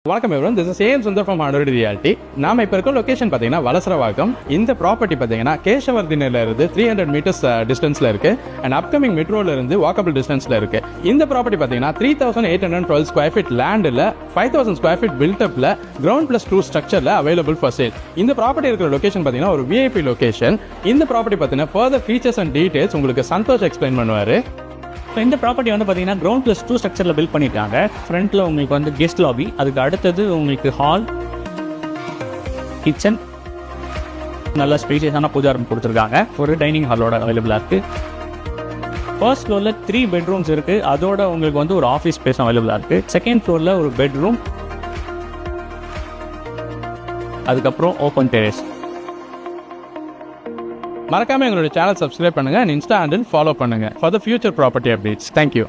வணக்கம் everyone, this is same Sundar from hundred reality. நாம இப்போ இருக்க லொகேஷன் பார்த்தீங்கன்னா வலசரவாக்கம். இந்த ப்ராப்பர்ட்டி பார்த்தீங்கன்னா கேசவர்தினில இருந்து 300 மீட்டர்ஸ் டிஸ்டன்ஸ்ல இருக்கு அண்ட் அப்கமிங் மெட்ரோல இருந்து வாக்கபிள் டிஸ்டன்ஸ்ல இருக்கு. இந்த ப்ராப்பர்ட்டி பார்த்தீங்கன்னா 3812 ஸ்கொயர் ஃபீட் லேண்டில் 5000 ஸ்கொயர் ஃபீட் பில்டப்ல கிரவுண்ட் பிளஸ் 2 ஸ்ட்ரக்சர்ல அவைலபிள் ஃபார் சேல். இந்த ப்ராப்பர்ட்டி இருக்கிற லொகேஷன் பார்த்தீங்கன்னா ஒரு விஐபி லொகேஷன். இந்த ப்ராப்பர்ட்டி பார்த்தீங்கன்னா ஃபர்தர் ஃபீச்சர்ஸ் அண்ட் டீடைல்ஸ் உங்களுக்கு சந்தோஷ் எக்ஸ்பிளைன் பண்ணுவாரு. இந்த ப்ராப்பர்ட்டி வந்து பார்த்தீங்கன்னா கிரவுண்ட் ப்ளஸ் 2 ஸ்ட்ரக்சரில் பில்ட் பண்ணியிருக்காங்க. ஃப்ரண்ட்டில் உங்களுக்கு வந்து கெஸ்ட் லாபி, அதுக்கு அடுத்தது உங்களுக்கு ஹால், கிச்சன், நல்ல ஸ்பேஷியஸான பூஜா ரூம் கொடுத்துருக்காங்க. ஒரு டைனிங் ஹாலோட அவைலபிளாக இருக்குது. ஃபர்ஸ்ட் ஃப்ளோரில் 3 பெட்ரூம்ஸ் இருக்குது. அதோட உங்களுக்கு வந்து ஒரு ஆஃபீஸ் ஸ்பேஸ் அவைலபிளாக இருக்குது. செகண்ட் ஃப்ளோரில் ஒரு பெட்ரூம், அதுக்கப்புறம் ஓப்பன் டெரேஸ். மறக்காம எங்களோட சேனல் சப்ஸ்கிரைப் பண்ணுங்க அண்ட் இன்ஸ்டா ஹேண்டில் ஃபாலோ பண்ணுங்க for the future property updates. Thank you.